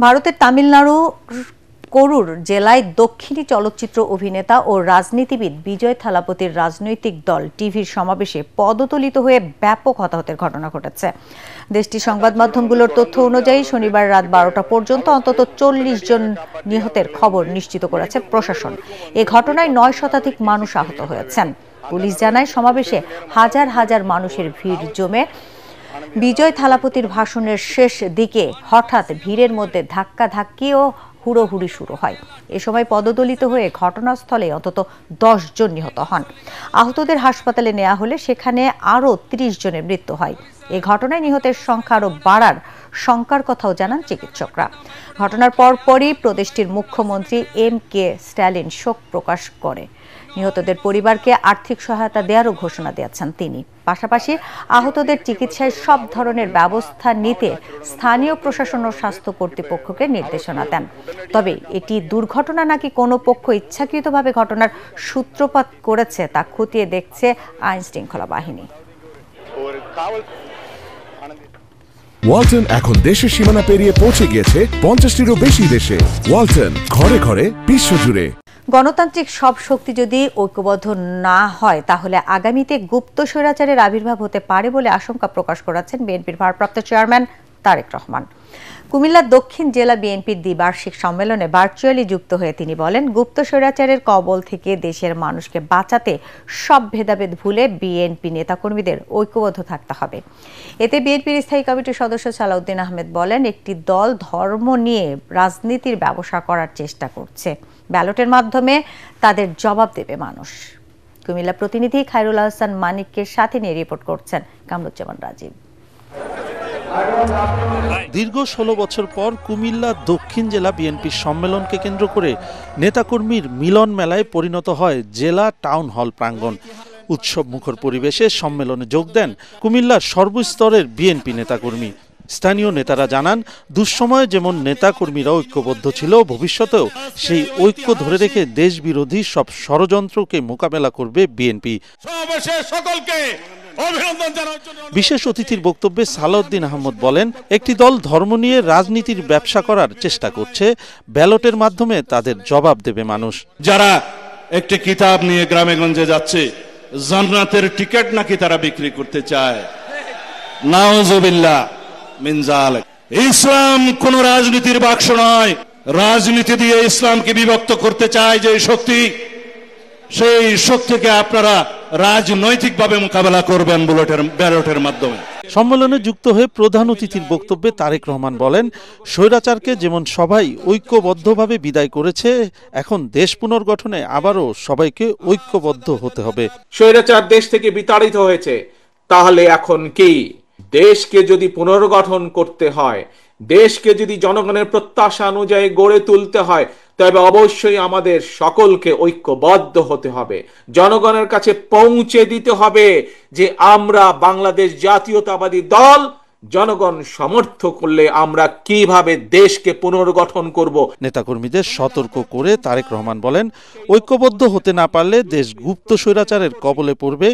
ভারতের তামিলনাড়ু করুর জেলায় দক্ষিণী চলচ্চিত্র অভিনেতা ও রাজনীতিবিদ বিজয় থালাপতির রাজনৈতিক দল টিভির সমাবেশে পদদলিত হয়ে ব্যাপক হতাহতের ঘটনা ঘটেছে। দেশটির সংবাদ মাধ্যমগুলোর তথ্য অনুযায়ী শনিবার রাত 12টা পর্যন্ত অন্তত 40 জন নিহতের খবর নিশ্চিত করেছে প্রশাসন। এ ঘটনায় 9 শতাধিক মানুষ আহত হয়েছেন। পুলিশ জানায় সমাবেশে হাজার হাজার মানুষের ভিড় জমে বিজয় থালাপতির ভাষণের শেষ দিকে হঠাৎ ভিড়ের মধ্যে ধাক্কাধাক্কি ও হুড়োহুড়ি শুরু হয়। এ সময় পদদলিত হয়ে ঘটনাস্থলে অন্তত 10 জন নিহত হন। আহতদের হাসপাতালে নেওয়া হলে সেখানে আরও 30 জনের মৃত্যু হয়। এ ঘটনায় নিহতের সংখ্যা আরও বাড়ার শঙ্কার কথাও জানান চিকিৎসকরা। ঘটনার পরপরই প্রদেশটির মুখ্যমন্ত্রী এম.কে. স্ট্যালিন শোক প্রকাশ করে নিহতদের পরিবারকে আর্থিক সহায়তা দেওয়ারও ঘোষণা দিয়েছেন তিনি। পাশাপাশি আহতদের চিকিৎসায় সব ধরনের ব্যবস্থা নিতে স্থানীয় প্রশাসন ও স্বাস্থ্য কর্তৃপক্ষকে নির্দেশনা দেন। তবে এটি দুর্ঘটনা নাকি কোনো পক্ষ ইচ্ছাকৃতভাবে ঘটনার সূত্রপাত করেছে তা খতিয়ে দেখছে আইন শৃঙ্খলা বাহিনী। ওয়ালটন এখন দেশের সীমানা পেরিয়ে পৌঁছে গিয়েছে 50টিরও বেশি দেশে। ওয়ালটন, ঘরে ঘরে বিশ্বজুড়ে। গণতান্ত্রিক সব শক্তি যদি ঐক্যবদ্ধ না হয় তাহলে আগামীতে গুপ্ত স্বৈরাচারের আবির্ভাব হতে পারে বলে আশঙ্কা প্রকাশ করেছেন বিএনপির ভারপ্রাপ্ত চেয়ারম্যান তারেক রহমান। কুমিল্লার দক্ষিণ জেলা বিএনপির দ্বিবার্ষিক সম্মেলনে ভার্চুয়ালি যুক্ত হয়ে তিনি বলেন, গুপ্ত স্বৈরাচারের কবল থেকে দেশের মানুষকে বাঁচাতে সব ভেদাভেদ ভুলে বিএনপি নেতাকর্মীদের ঐক্যবদ্ধ থাকতে হবে। এতে বিএনপির স্থায়ী কমিটির সদস্য সালাউদ্দিন আহমেদ বলেন, একটি দল ধর্ম নিয়ে রাজনীতির ব্যবসা করার চেষ্টা করছে। ব্যালটের মাধ্যমে তাদের জবাব দেবে মানুষ। কুমিল্লা প্রতিনিধি খায়রুল আহসান মানিককে সাথে নিয়ে রিপোর্ট করছেন কামরুজ্জামান রাজীব। দীর্ঘ 16 বছর পর কুমিল্লা দক্ষিণ জেলা বিএনপির সম্মেলনকে কেন্দ্র করে নেতাকর্মীর মিলন মেলায় পরিণত হয় জেলা টাউন হল প্রাঙ্গণ। উৎসব মুখর পরিবেশে সম্মেলনে যোগ দেন কুমিল্লার সর্বস্তরের বিএনপি নেতাকর্মী। স্থানীয় নেতারা জানান, দুঃসময়ে যেমন নেতাকর্মীরা ঐক্যবদ্ধ ছিল, ভবিষ্যতেও সেই ঐক্য ধরে রেখে দেশবিরোধী সব ষড়যন্ত্রকে মোকাবেলা করবে বিএনপি। বিশেষ অতিথির বক্তব্যে সালাউদ্দিন আহমেদ বলেন, একটি দল ধর্ম নিয়ে রাজনীতির ব্যবসা করার চেষ্টা করছে। ব্যালটের মাধ্যমে তাদের জবাব দেবে মানুষ। যারা একটি কিতাব নিয়ে গ্রামে গঞ্জে যাচ্ছে, জান্নাতের টিকিট নাকি তারা বিক্রি করতে চায়। নাউজুবিল্লাহ মিন যালিক। ইসলাম কোন রাজনীতির বাক্স নয়। রাজনীতি দিয়ে ইসলামকে বিভক্ত করতে চায় যে শক্তি, সেই শক্তিকে আপনারা রাজনৈতিকভাবে মোকাবেলা করবেন ব্যালটের মাধ্যমে। সম্মেলনে যুক্ত হয়ে প্রধান অতিথির বক্তব্যে তারেক রহমান বলেন, স্বৈরাচারকে যেমন সবাই ঐক্যবদ্ধভাবে বিদায় করেছে, এখন দেশ পুনর্গঠনে আবারও সবাইকে ঐক্যবদ্ধ হতে হবে। স্বৈরাচার দেশ থেকে বিতাড়িত হয়েছে, তাহলে এখন কি? দেশকে যদি পুনর্গঠন করতে হয়, দেশকে যদি জনগণের প্রত্যাশা অনুযায়ী গড়ে তুলতে হয়, তবে অবশ্যই আমাদের সকলকে ঐক্যবদ্ধ হতে হবে। জনগণের কাছে পৌঁছে দিতে হবে যে আমরা বাংলাদেশ জাতীয়তাবাদী দল, জনগণ সমর্থ করলে আমরা কিভাবে দেশকে পুনর্গঠন করব। নেতাকর্মীদের সতর্ক করে তারেক রহমান বলেন, ঐক্যবদ্ধ হতে না পারলে দেশ গুপ্ত স্বৈরাচারের কবলে পড়বে।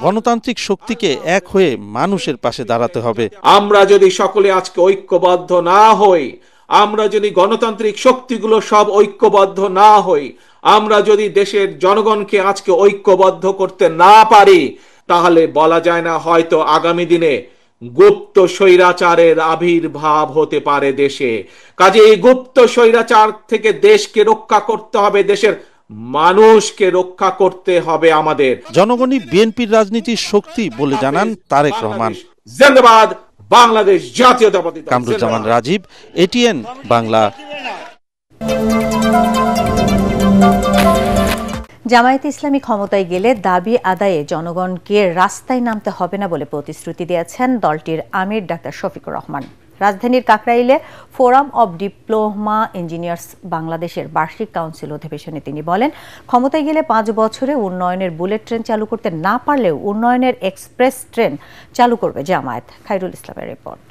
গণতান্ত্রিক শক্তিকে এক হয়ে মানুষের পাশে দাঁড়াতে হবে। আমরা যদি সকলে আজকে ঐক্যবদ্ধ না হই, আমরা যদি গণতান্ত্রিক শক্তিগুলো সব ঐক্যবদ্ধ না হই, আমরা যদি দেশের জনগণকে আজকে ঐক্যবদ্ধ করতে না পারি, তাহলে বলা যায় না, হয়তো আগামী দিনে গুপ্ত স্বৈরাচারের আবির্ভাব হতে পারে দেশে। কাজে এই গুপ্ত স্বৈরাচার থেকে দেশকে রক্ষা করতে হবে, দেশের মানুষকে রক্ষা করতে হবে আমাদের। জনগণই বিএনপির রাজনীতির শক্তি বলে জানান তারেক রহমান। জিন্দাবাদ বাংলাদেশ জাতীয়তাবাদী দল। কামরুজ্জামান রাজীব, এটিএন বাংলা। জামায়াতে ইসলামী ক্ষমতায় গেলে দাবি আদায়ে জনগণকে রাস্তায় নামতে হবে না বলে প্রতিশ্রুতি দিয়েছেন দলটির আমির ডাক্তার শফিকুর রহমান। রাজধানীর কাকরাইলে ফোরাম অব ডিপ্লোমা ইঞ্জিনিয়ার্স বাংলাদেশের বার্ষিক কাউন্সিল অধিবেশনে তিনি বলেন, ক্ষমতায় গেলে 5 বছরে উন্নয়নের বুলেট ট্রেন চালু করতে না পারলেও উন্নয়নের এক্সপ্রেস ট্রেন চালু করবে জামায়াত। খায়রুল ইসলামের রিপোর্ট।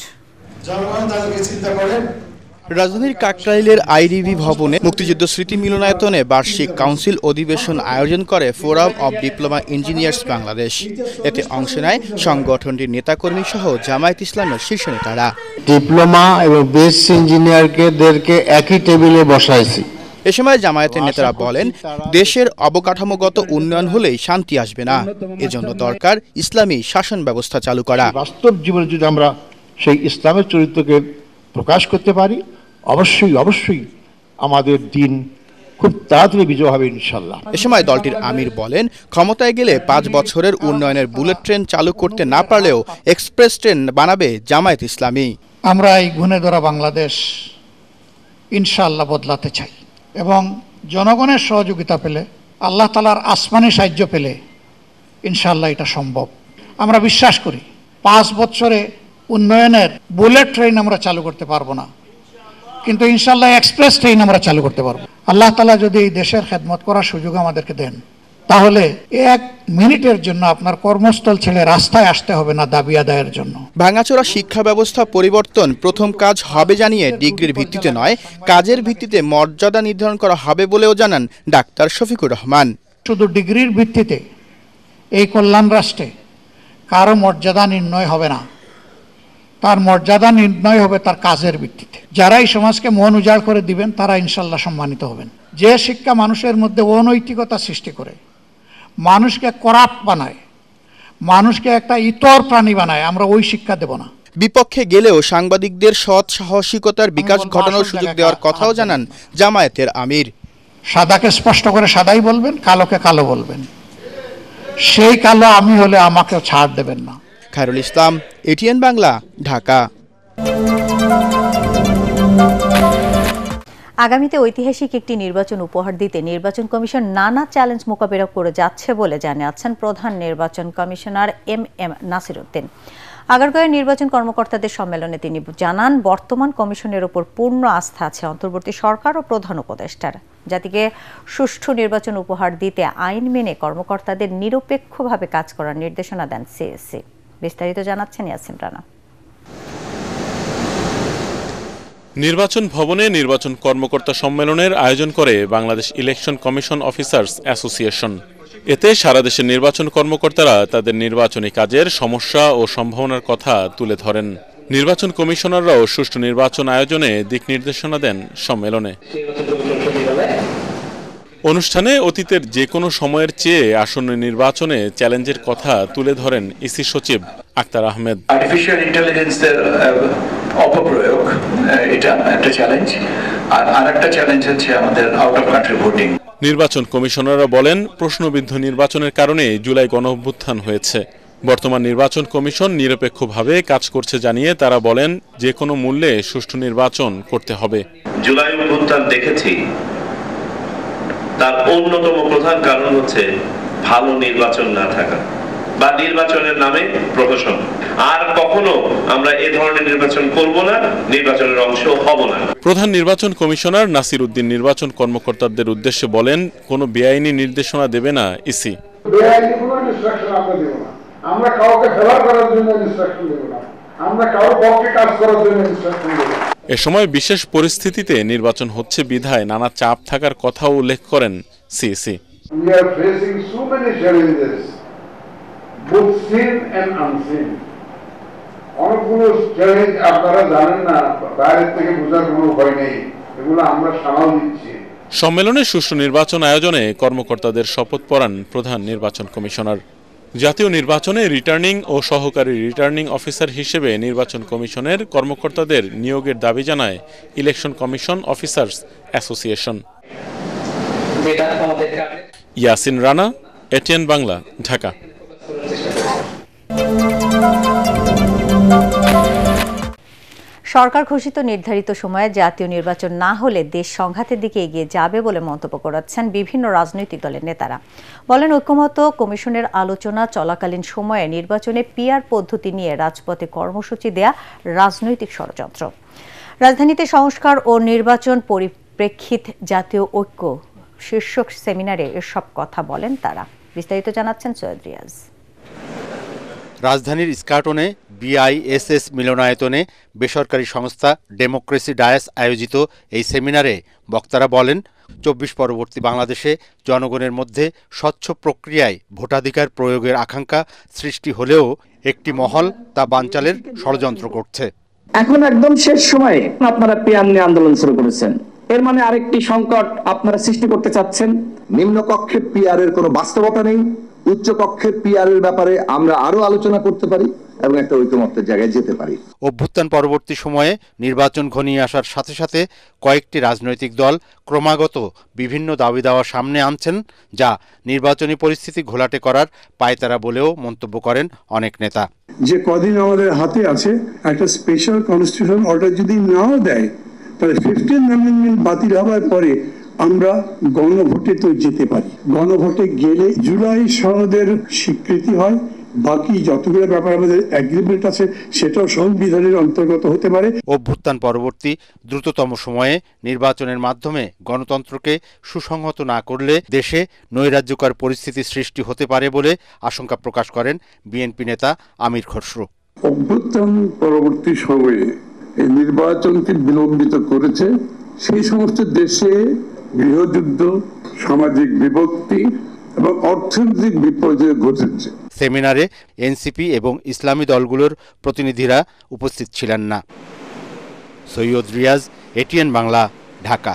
রাজধানীর কাকরাইলের আইডিবি ভবনে মুক্তিযুদ্ধ স্মৃতি মিলনায়তনে বার্ষিক কাউন্সিল অধিবেশন আয়োজন করে forum of diploma engineers Bangladesh. এতে অংশ নেয় সংগঠনটির নেতাকর্মী সহ জামায়াত ইসলামের শীর্ষ নেতারা। ডিপ্লোমা এবং বেস ইঞ্জিনিয়ারদেরকে একই টেবিলে বসাইছি। এ সময় জামায়াতের নেতারা বলেন, দেশের অবকাঠামোগত উন্নয়ন হলেই শান্তি আসবে না, এজন্য দরকার ইসলামী শাসন ব্যবস্থা চালু করা। বাস্তব জীবনে যদি আমরা সেই ইসলামের চরিত্রকে প্রকাশ করতে পারি, অবশ্যই আমাদের দিন খুব তাড়াতাড়ি বিজয় হবে ইনশাল্লাহ। এ সময় দলটির আমির বলেন, ক্ষমতায় গেলে 5 বছরের উন্নয়নের বুলেট ট্রেন চালু করতে না পারলেও এক্সপ্রেস ট্রেন বানাবে জামায়াত ইসলামী। আমরা এই গুণে ধরা বাংলাদেশ ইনশাআল্লাহ বদলাতে চাই এবং জনগণের সহযোগিতা পেলে, আল্লাহ তাআলার আসমানি সাহায্য পেলে ইনশাআল্লাহ এটা সম্ভব। আমরা বিশ্বাস করি 5 বছরে উন্নয়নের বুলেট ট্রেন আমরা চালু করতে পারবো না, কিন্তু ইনশাআল্লাহ এক্সপ্রেস ট্রেন আমরা চালু করতে পারবো। আল্লাহ তাআলা যদি এই দেশের খেদমত করার সুযোগ আমাদেরকে দেন, তাহলে 1 মিনিটের জন্য আপনার কর্মস্থল ছেড়ে রাস্তায় আসতে হবে না দাবি আদায়ের জন্য। ভাঙাচোরা শিক্ষা ব্যবস্থা পরিবর্তন প্রথম কাজ হবে জানিয়ে ডিগ্রির ভিত্তিতে নয়, কাজের ভিত্তিতে মর্যাদা নির্ধারণ করা হবে বলেও জানান ডাক্তার শফিকুর রহমান। শুধু ডিগ্রির ভিত্তিতে এই কল্যাণ রাষ্ট্রে কারো মর্যাদা নির্ণয় হবে না, তার মর্যাদা নির্ণয় হবে তার কাজের ভিত্তিতে। যারা এই সমাজকে মন উজাড় করে দিবেন তারা ইনশাল্লাহ সম্মানিত হবেন। যে শিক্ষা মানুষের মধ্যে অনৈতিকতা সৃষ্টি করে, মানুষকে করাপ্ট বানায়, মানুষকে একটা ইতর প্রাণী বানায়, আমরা ওই শিক্ষা দেব না। বিপক্ষে গেলেও সাংবাদিকদের সৎ সাহসিকতার বিকাশ ঘটানোর সুযোগ দেওয়ার কথাও জানান জামায়াতের আমির। সাদাকে স্পষ্ট করে সাদাই বলবেন, কালোকে কালো বলবেন, সেই কালো আমি হলে আমাকেও ছাড় দেবেন না। খায়রুল ইসলাম, এটিএন বাংলা, ঢাকা। আগামীতে ঐতিহাসিক একটি নির্বাচন উপহার দিতে নির্বাচন কমিশন নানা চ্যালেঞ্জ মোকাবেলা করে যাচ্ছে বলে জানিয়েছেন প্রধান নির্বাচন কমিশনার এম নাসির উদ্দিন। আগারগাঁওয়ের নির্বাচন কর্মকর্তাদের সম্মেলনে তিনি জানান, বর্তমান কমিশনের ওপর পূর্ণ আস্থা আছে অন্তর্বর্তী সরকার ও প্রধান উপদেষ্টার। জাতিকে সুষ্ঠু নির্বাচন উপহার দিতে আইন মেনে কর্মকর্তাদের নিরপেক্ষভাবে কাজ করার নির্দেশনা দেন সিএসসি। বিস্তারিত জানাচ্ছেন ইয়াসিন রানা। নির্বাচন ভবনে নির্বাচন কর্মকর্তা সম্মেলনের আয়োজন করে Bangladesh election commission officers association. এতে সারা দেশের নির্বাচন কর্মকর্তারা তাদের নির্বাচনী কাজের সমস্যা ও সম্ভাবনার কথা তুলে ধরেন। নির্বাচন কমিশনাররাও সুষ্ঠু নির্বাচন আয়োজনে দিক নির্দেশনা দেন সম্মেলনে। অনুষ্ঠানে অতীতের যে কোনো সময়ের চেয়ে আসন্ন নির্বাচনে চ্যালেঞ্জের কথা তুলে ধরেন ইসি সচিব আক্তার আহমেদ। আর্টিফিশিয়াল ইন্টেলিজেন্সের অপপ্রয়োগ, এটা একটা চ্যালেঞ্জ, আর আরেকটা চ্যালেঞ্জ হচ্ছে আমাদের আউট অফ কান্ট্রি ভোটিং। নির্বাচন কমিশনাররা বলেন, প্রশ্নবিদ্ধ নির্বাচনের কারণে জুলাই গণঅভ্যুত্থান হয়েছে। বর্তমান নির্বাচন কমিশন নিরপেক্ষভাবে কাজ করছে জানিয়ে তারা বলেন, যে কোনো মূল্যে সুষ্ঠু নির্বাচন করতে হবে। জুলাই অভ্যুত্থান দেখেছি, তার অন্যতম প্রধান কারণ হচ্ছে ভালো নির্বাচন না থাকা বা নির্বাচনের নামে প্রহসন। আর কখনো আমরা এ ধরনের নির্বাচন করব না, নির্বাচনের অংশ হব না। প্রধান নির্বাচন কমিশনার নাসির উদ্দিন নির্বাচন কর্মকর্তাদের উদ্দেশ্যে বলেন, কোনো বেআইনি নির্দেশনা দেবে না ইসি। বেআইনি কোনো ইনস্ট্রাকশন আমরা দেব না, আমরা কাউকে ফেভার করার জন্য ইনস্ট্রাকশন দেব না, আমরা কারোর পক্ষে কাজ করার জন্য ইনস্ট্রাকশন দেব না। এ সময় বিশেষ পরিস্থিতিতে নির্বাচন হচ্ছে বিধায় নানা চাপ থাকার কথাও উল্লেখ করেন CSE. We are facing so many challenges, both seen and unseen. অনেকগুলো চ্যালেঞ্জ আপনারা জানেন না, বাইরের থেকে বোঝার কোনো উপায় নেই, এগুলো আমরা সামাল দিচ্ছি। সম্মেলনে সুষ্ঠু নির্বাচন আয়োজনে কর্মকর্তাদের শপথ পড়ান প্রধান নির্বাচন কমিশনার। জাতীয় নির্বাচনে রিটার্নিং ও সহকারী রিটার্নিং অফিসার হিসেবে নির্বাচন কমিশনের কর্মকর্তাদের নিয়োগের দাবি জানায় election commission officers association. Yasin Rana, ATN Bangla, Dhaka. সরকার ঘোষিত নির্ধারিত সময়ে জাতীয় নির্বাচন না হলে দেশ সংঘাতের দিকে এগিয়ে যাবে বলে মন্তব্য করেছেন বিভিন্ন রাজনৈতিক দলের নেতারা। বলেন, ঐক্যমত কমিশনের আলোচনা চলাকালীন সময়ে নির্বাচনে পিআর পদ্ধতি নিয়ে রাজপথে কর্মসূচি দেয়া রাজনৈতিক ষড়যন্ত্র। রাজধানীতে সংস্কার ও নির্বাচন পরিপ্রেক্ষিত জাতীয় ঐক্য শীর্ষক সেমিনারে এসব কথা বলেন তারা। বিস্তারিত জানাচ্ছেন সৈয়দ রিয়াজ। রাজধানীর স্কার্টনে বিআইএসএস মিলনায়তনে বেসরকারি সংস্থা ডেমোক্রেসি ডায়াস আয়োজিত এই সেমিনারে বক্তারা বলেন, ২৪ পরবর্তী বাংলাদেশে জনগণের মধ্যে স্বচ্ছ প্রক্রিয়ায় ভোটাধিকার প্রয়োগের আকাঙ্ক্ষা সৃষ্টি হলেও একটি মহল তা বানচালের ষড়যন্ত্র করছে। এখন একদম শেষ সময়ে আপনারা পিয়ার নিয়ে আন্দোলন শুরু করেছেন, এর মানে আরেকটি সংকট আপনারা সৃষ্টি করতে চাচ্ছেন। নিম্নকক্ষে পিআর এর কোনো বাস্তবতা নেই, উচ্চ কক্ষে পিআর এর ব্যাপারে আমরা আরো আলোচনা করতে পারি এবং একটা ঐকমত্যের জায়গায় যেতে পারি। অভ্যুত্থান পরবর্তী সময়ে নির্বাচন ঘনিয়ে আসার সাথে সাথে কয়েকটি রাজনৈতিক দল ক্রমাগত বিভিন্ন দাবি দাওয়া সামনে আনছেন, যা নির্বাচনী পরিস্থিতি ঘোলাটে করার পায়তারা বলেও মন্তব্য করেন অনেক নেতা। যে কদিন আমাদের হাতে আছে, একটা স্পেশাল কনস্টিটিউশন অর্ডার যদি নাও দেয়, তাহলে 15th অ্যামেন্ডমেন্ট বাতিল হওয়ার পরে আমরা গণভোটে তো যেতে পারি। গণভোটে গেলে জুলাই সনদের স্বীকৃতি হয়, বাকি যতগুলো ব্যাপার আমাদের এগ্রিমেন্ট আছে সেটাও সংবিধানের অন্তর্গত হতে পারে। অভ্যুত্থান পরবর্তী দ্রুততম সময়ে নির্বাচনের মাধ্যমে গণতন্ত্রকে সুসংহত না করলে দেশে নৈরাজ্যকর পরিস্থিতি সৃষ্টি হতে পারে বলে আশঙ্কা প্রকাশ করেন বিএনপি নেতা আমির খসরু। অভ্যুত্থান পরবর্তী সময়ে এই নির্বাচনকে বিলম্বিত করেছে সেই সমস্ত দেশে গৃহযুদ্ধ, সামাজিক বিভক্তি এবং অর্থনৈতিক বিপর্যয় ঘটেছে। সেমিনারে এনসিপি এবং ইসলামী দলগুলোর প্রতিনিধিরা উপস্থিত ছিলেন না। সৈয়দ রিয়াজ, এটিএন বাংলা, ঢাকা।